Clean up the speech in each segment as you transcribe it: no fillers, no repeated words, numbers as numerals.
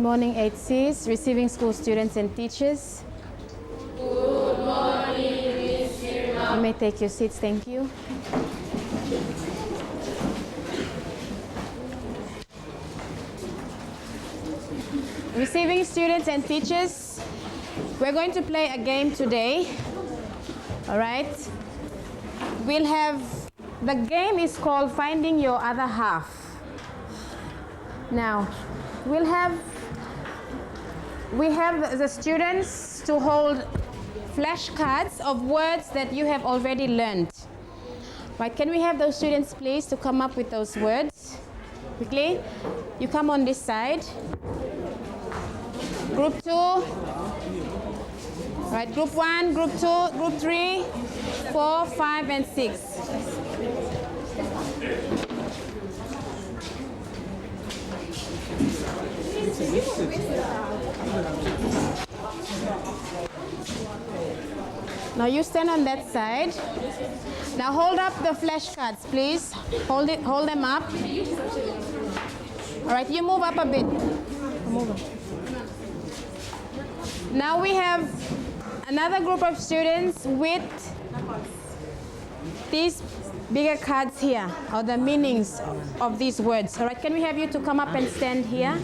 morning, 8Cs, receiving school students and teachers. Good morning, Miss Irma. You may take your seats, thank you. Receiving students and teachers, we're going to play a game today. All right? The game is called Finding Your Other Half. Now, we have the students to hold flashcards of words that you have already learned. Right, can we have those students please to come up with those words? Quickly, you come on this side. Group 2. Right, group 1, group 2, group 3, 4, 5, and 6. Now you stand on that side. Now hold up the flashcards, please. Hold them up. All right, you move up a bit. Now we have another group of students with these bigger cards here, or the meanings of these words. All right, can we have you to come up and stand here?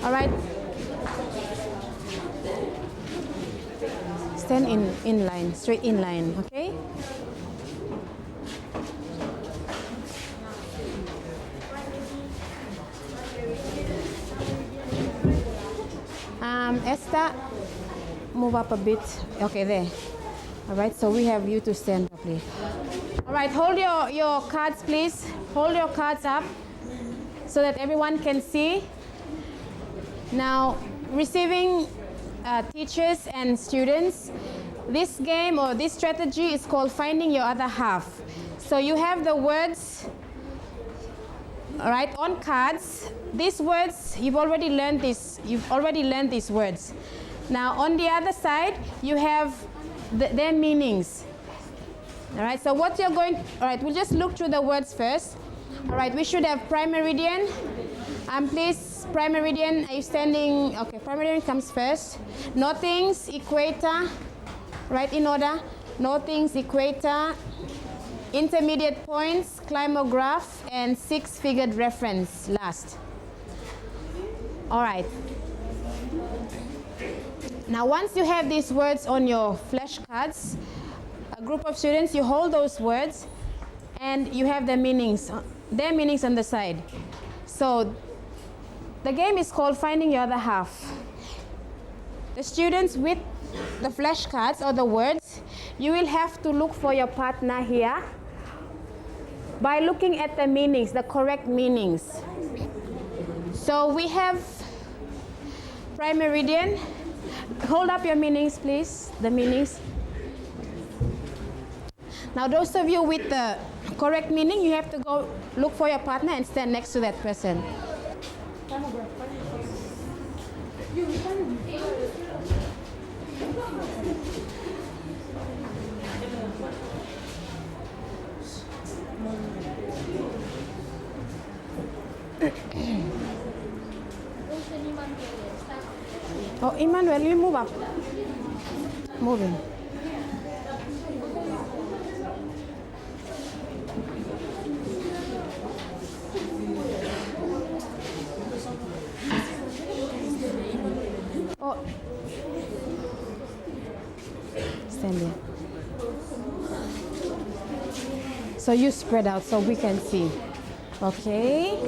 All right. Stand in line, straight in line, okay? Esther, move up a bit. Okay, there. All right, so we have you to stand properly. All right, hold your cards, please. Hold your cards up so that everyone can see. Now, receiving teachers and students, this game or this strategy is called Finding Your Other Half. So you have the words, all right, on cards. These words, you've already learned these words. Now, on the other side, you have their meanings. All right, so what you're going, all right, we'll just look through the words first. All right, we should have prime meridian. Please, prime meridian, are you standing? Okay, prime meridian comes first. Northings, equator, right in order. Northings, equator, intermediate points, climograph, and six-figured reference last. All right. Now, once you have these words on your flashcards, a group of students, you hold those words, and you have their meanings on the side. So, the game is called Finding Your Other Half. The students with the flashcards or the words, you will have to look for your partner here by looking at the meanings, the correct meanings. So we have prime meridian. Hold up your meanings, please, the meanings. Now those of you with the correct meaning, you have to go look for your partner and stand next to that person. Oh, Emmanuel, you move up. Moving. Oh. Stand there. So you spread out so we can see. Okay.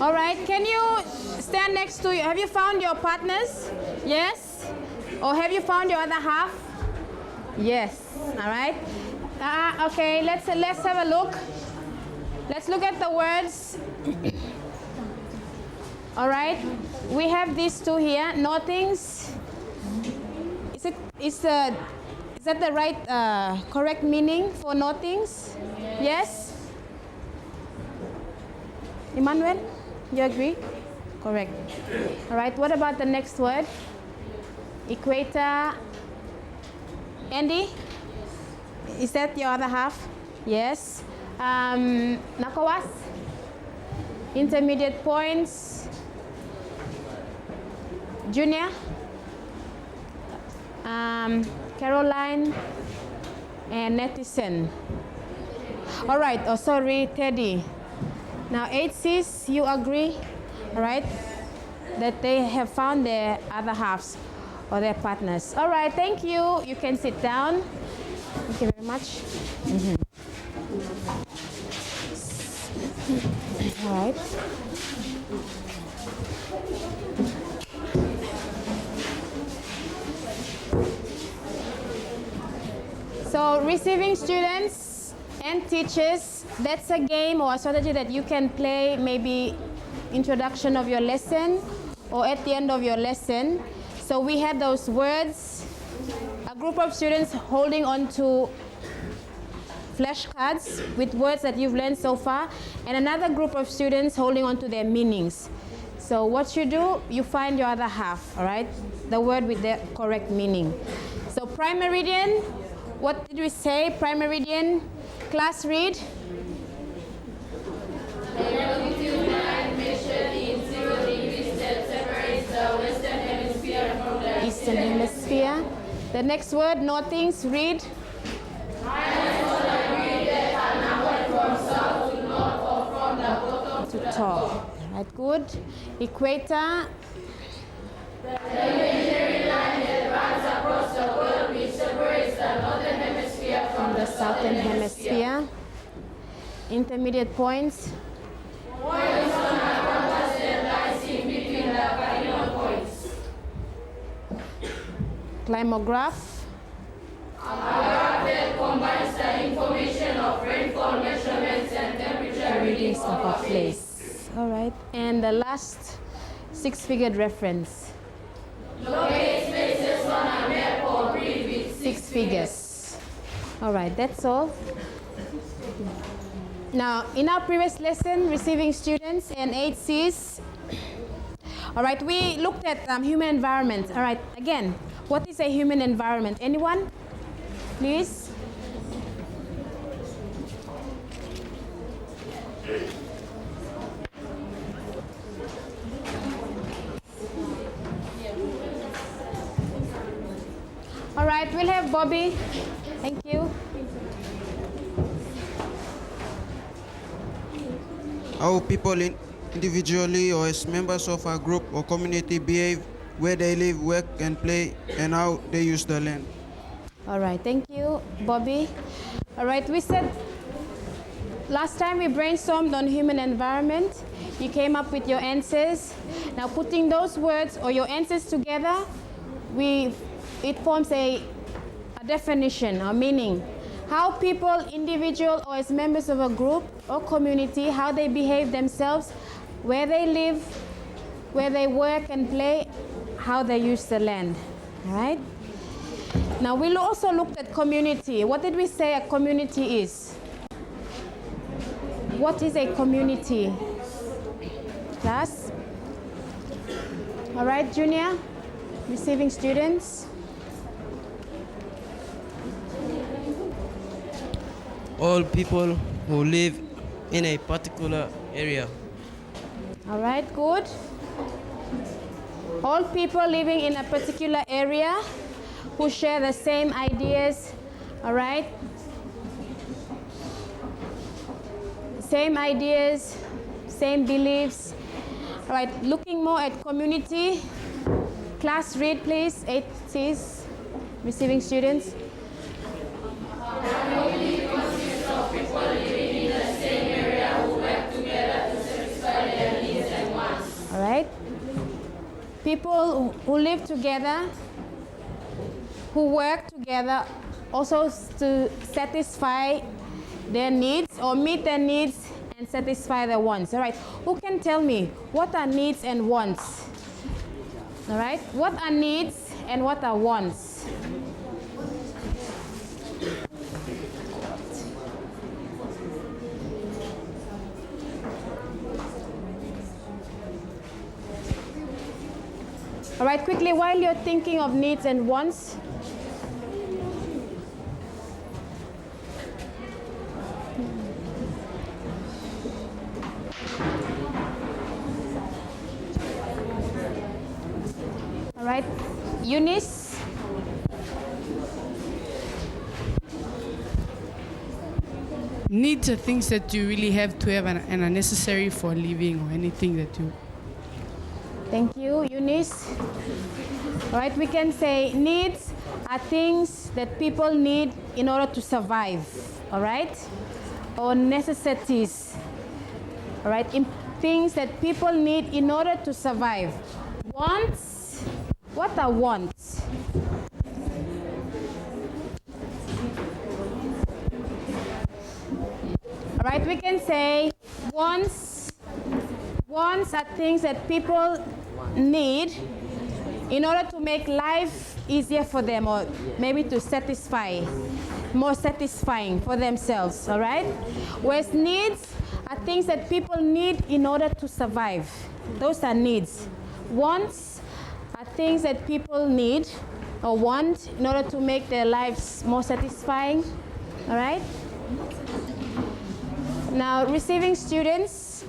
All right, can you stand next to you? Have you found your partners? Yes? Or have you found your other half? Yes. All right. Okay, let's have a look. Let's look at the words. All right. We have these two here. Northings. It's Is that the right, correct meaning for nothings? Yes? Emmanuel, you agree? Correct. All right, what about the next word? Equator. Andy? Is that your other half? Yes. Nakawas? Intermediate points. Junior? Caroline? And Netizen. All right, oh sorry, Teddy. Now 8Cs, you agree? All right, that they have found their other halves or their partners. All right, thank you. You can sit down. Thank you very much. All right. So receiving students and teachers, that's a game or a strategy that you can play, maybe introduction of your lesson or at the end of your lesson. So we had those words, a group of students holding on to flashcards with words that you've learned so far, and another group of students holding on to their meanings. So what you do, you find your other half, all right? The word with the correct meaning. So prime meridian, what did we say? Prime meridian, class read. The longitude line measured in 0 degrees that separates the western hemisphere from the Eastern hemisphere. The next word, nothings, read. To top. Right, good. Equator. The imaginary line that runs across the world which separates the northern hemisphere from The southern hemisphere. Intermediate points. Points on a compass that lies in between the cardinal points. Climograph. A graph that combines the information of rainfall measurements and temperature readings of a place. All right. And the last six-figured reference. Locate spaces on a map or grid with Six figures. All right, that's all. Now, in our previous lesson, receiving students and 8Cs, all right, we looked at human environment. All right, again, what is a human environment? Anyone? Please. All right, we'll have Bobby. Thank you. How people individually or as members of a group or community behave, where they live, work, and play, and how they use the land. All right, thank you, Bobby. All right, we said last time we brainstormed on human environment. You came up with your answers. Now putting those words or your answers together, it forms a definition or meaning. How people, individual or as members of a group or community, how they behave themselves, where they live, where they work and play, how they use the land. All right? Now we also looked at community. What did we say a community is? What is a community? Class? All right, Junior, receiving students. All people who live in a particular area. All right, good. All people living in a particular area who share the same ideas, all right? Same ideas, same beliefs. All right, looking more at community. Class read, please. 8Cs, receiving students. All right. People who live together, who work together, also to satisfy their needs or meet their needs and satisfy their wants. All right. Who can tell me what are needs and wants? All right. What are needs and what are wants? All right, quickly, while you're thinking of needs and wants, all right, Eunice. Needs are things that you really have to have and are necessary for living or anything that you. Thank you, Eunice. All right, we can say needs are things that people need in order to survive, all right? Or necessities, all right? Things that people need in order to survive. Wants, what are wants? All right, we can say wants are things that people need in order to make life easier for them, or maybe to satisfy, more satisfying for themselves, all right? Whereas needs are things that people need in order to survive. Those are needs. Wants are things that people need or want in order to make their lives more satisfying, all right? Now, receiving students,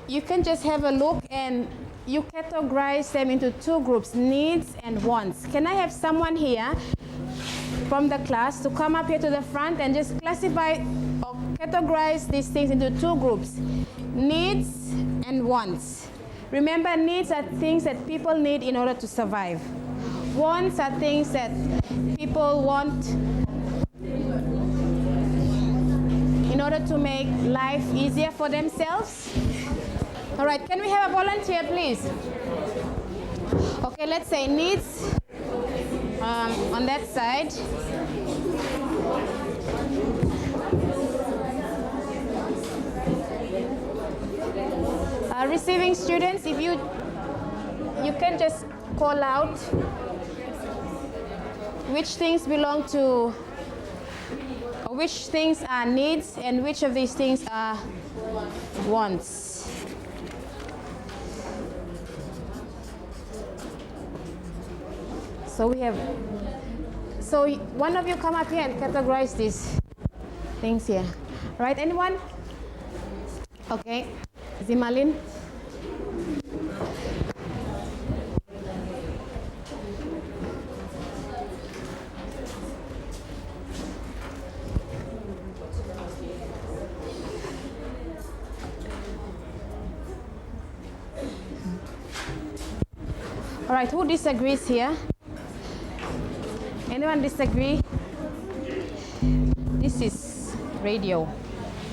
you can just have a look and you categorize them into two groups, needs and wants. Can I have someone here from the class to come up here to the front and just classify or categorize these things into two groups, needs and wants. Remember, needs are things that people need in order to survive. Wants are things that people want in order to make life easier for themselves. All right, can we have a volunteer, please? Okay, let's say needs on that side. Receiving students, if you can just call out which things belong to, or which things are needs and which of these things are wants. So we have, so one of you come up here and categorize these things here. Right, anyone? Okay, Zimalin. All right, who disagrees here? Anyone disagree? This is radio.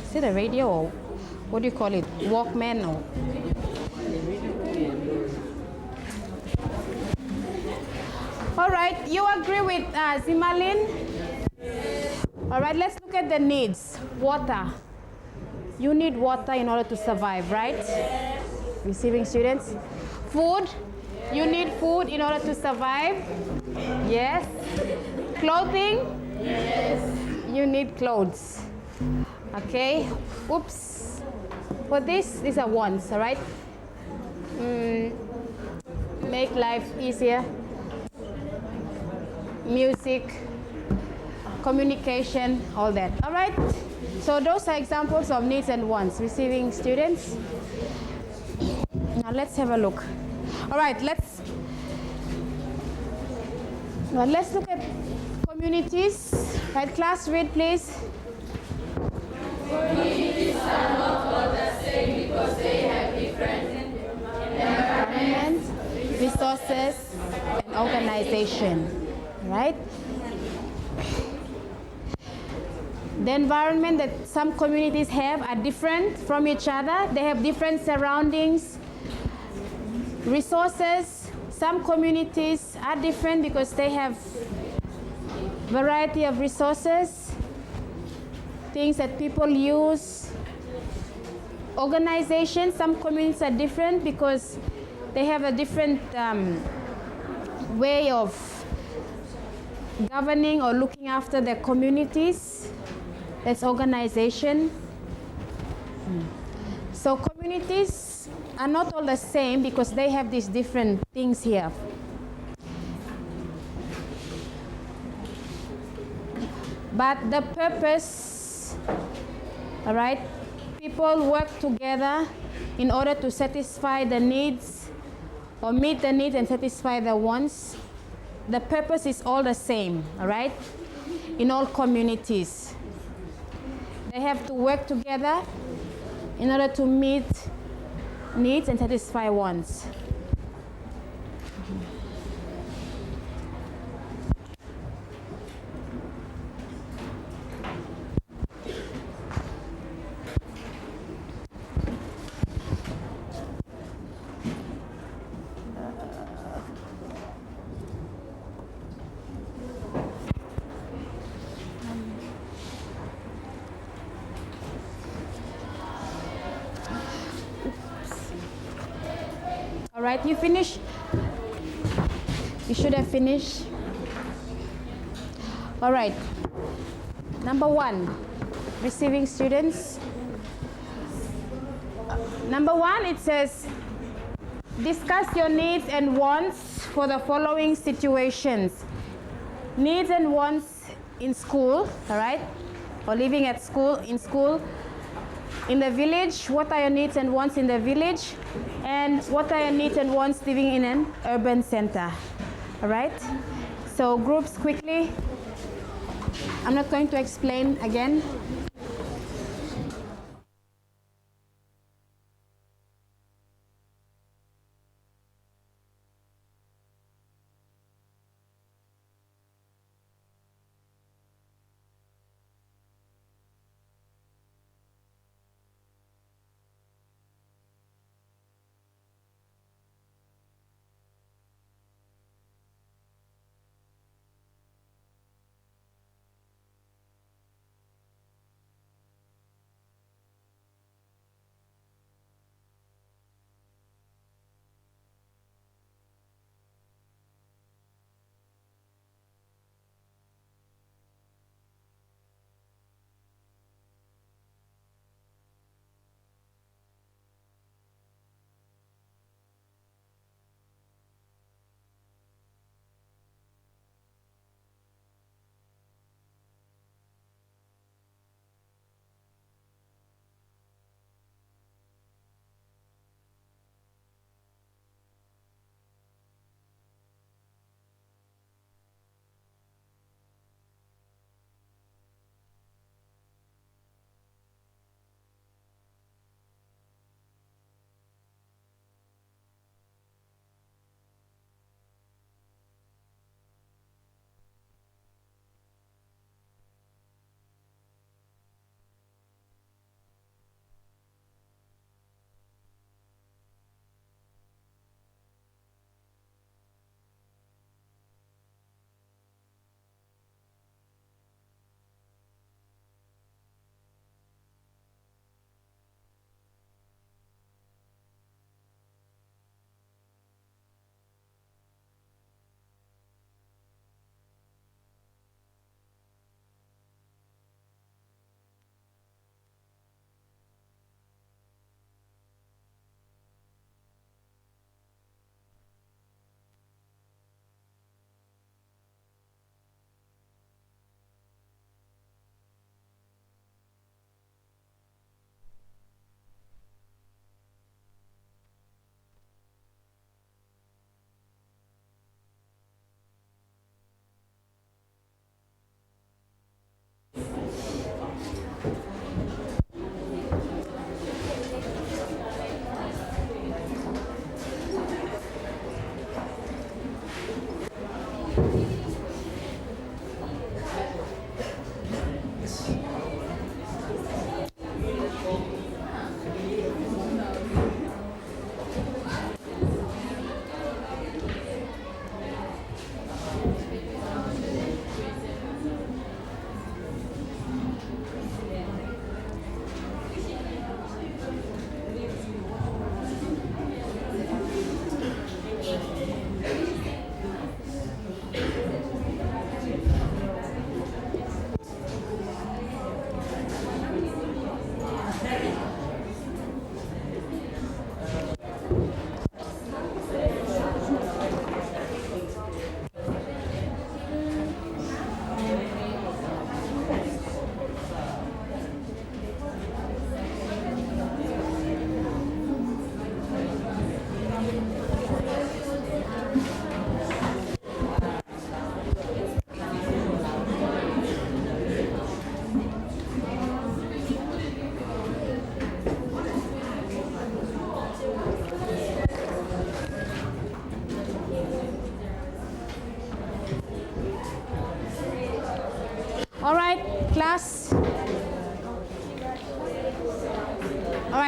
Is it a radio or what do you call it? Walkman or? All right, you agree with Zimalin? All right, let's look at the needs. Water. You need water in order to survive, right? Receiving students. Food. You need food in order to survive. Yes. Clothing? Yes. You need clothes. Okay. Oops. For this, these are wants, all right? Make life easier. Music, communication, all that. All right? So those are examples of needs and wants. Receiving students. Now let's have a look. All right, let's look at communities. Right, class, read, please. Communities are not all the same because they have different environment, resources, and organization. Right? The environment that some communities have are different from each other. They have different surroundings. Resources, some communities are different because they have variety of resources, things that people use. Organization, some communities are different because they have a different way of governing or looking after their communities. That's organization. So communities are not all the same because they have these different things here. But the purpose, all right, people work together in order to satisfy the needs or meet the needs and satisfy the wants. The purpose is all the same, all right, in all communities. They have to work together in order to meet needs and satisfy wants. All right, you finish? You should have finished. All right. Number 1, receiving students. Number 1, it says, discuss your needs and wants for the following situations. Needs and wants in school, all right? Or living at school, in school. In the village, what are your needs and wants in the village? And what are your needs and wants living in an urban center? All right? So groups quickly. I'm not going to explain again.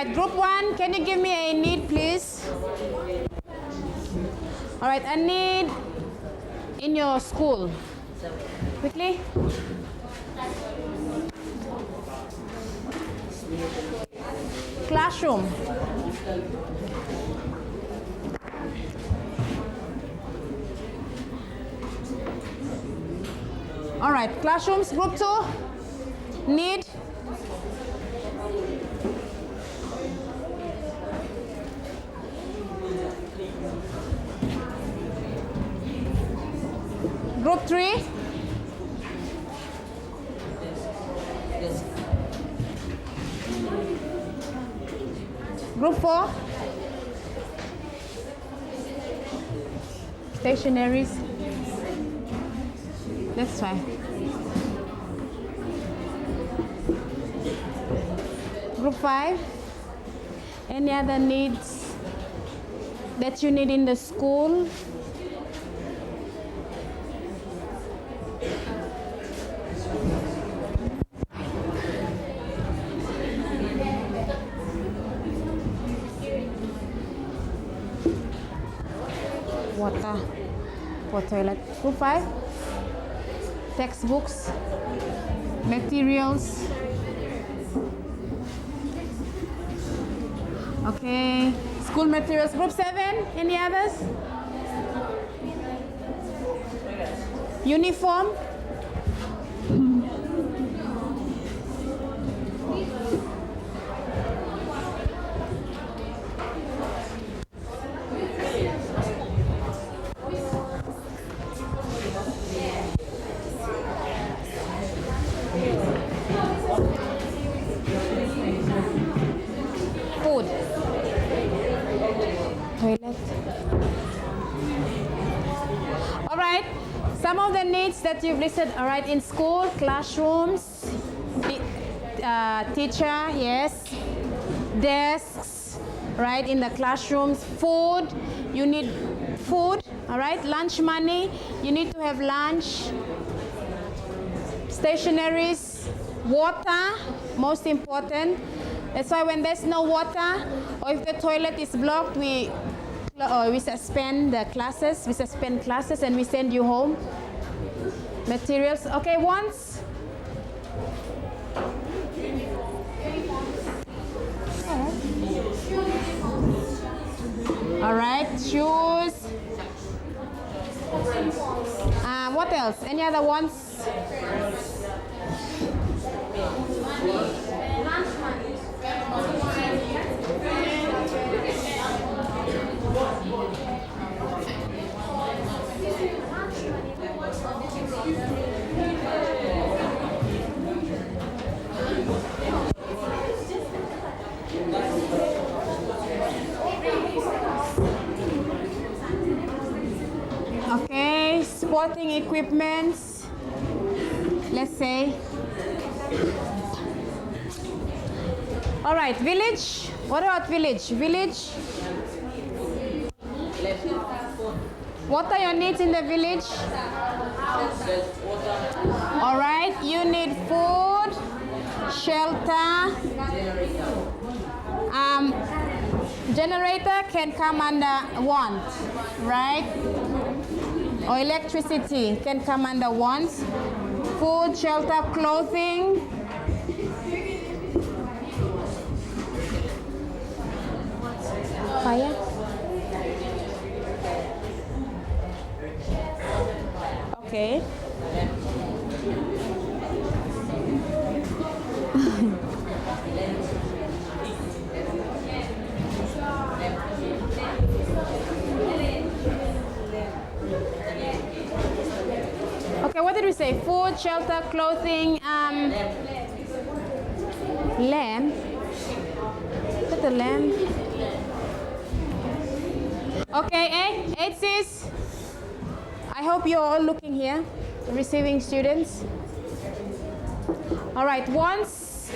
right, group 1, can you give me a need, please? All right, a need in your school. Quickly. Classroom. All right, classrooms, group 2, need. Group 3. Group 4. Stationaries. That's fine. Group 5. Any other needs that you need in the school? Water for toilet. Group 5. Textbooks, materials. Okay. School materials. Group 7. Any others? Uniform. Food. Toilet. All right. Some of the needs that you've listed, all right, in school, classrooms, teacher, yes, desks, right, in the classrooms, food, you need food, all right, lunch money, you need to have lunch, stationaries, water, most important. That's why when there's no water, or if the toilet is blocked, we suspend the classes, and we send you home. Materials, okay, once. All right, shoes. What else? Any other ones? Okay, sporting equipments, let's say. All right, village. What about village? Village. What are your needs in the village? All right, you need food, shelter. Generator can come under want, right? Or electricity can come under wants. Food, shelter, clothing. Fire. Okay. Okay, what did we say? Food, shelter, clothing, lamb. Is that the lamb? Okay, eight sis. I hope you're all looking here, receiving students. All right, once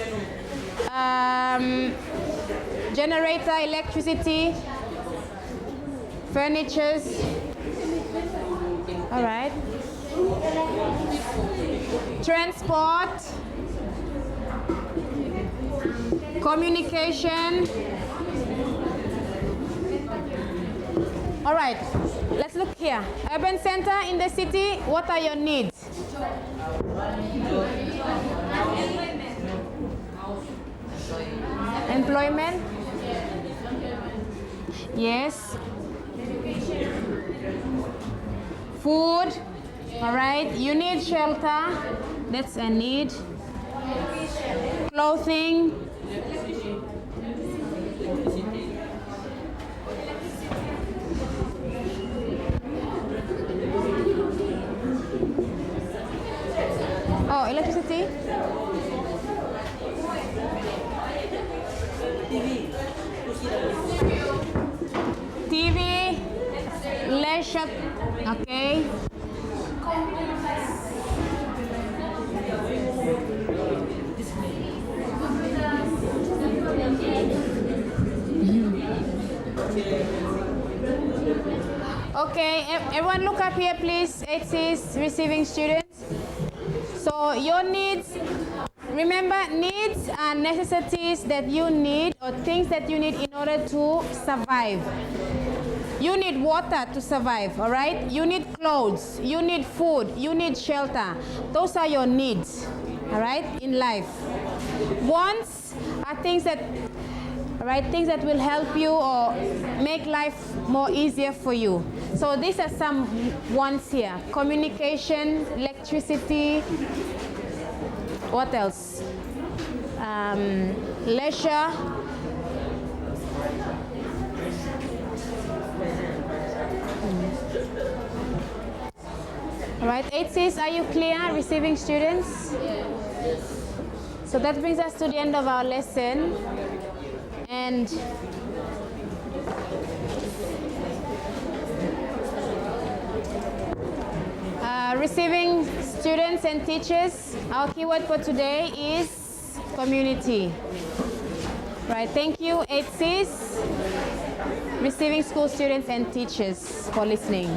generator, electricity, furnitures. All right. Transport, communication. All right, let's look here. Urban center in the city, what are your needs? Employment? Yes. Food? All right, you need shelter. That's a need. Clothing? Oh, electricity? TV, leisure, okay. Okay, everyone look up here please. It says receiving students. So your needs, remember, needs are necessities that you need or things that you need in order to survive. You need water to survive, all right? You need clothes, you need food, you need shelter. Those are your needs, all right, in life. Wants are things that, all right, things that will help you or make life more easier for you. So these are some wants here. Communication, electricity, what else? Leisure. All right, 8Cs, are you clear, receiving students? Yes. So that brings us to the end of our lesson. And receiving students and teachers, our keyword for today is community. Right, thank you 8Cs, receiving school students and teachers for listening.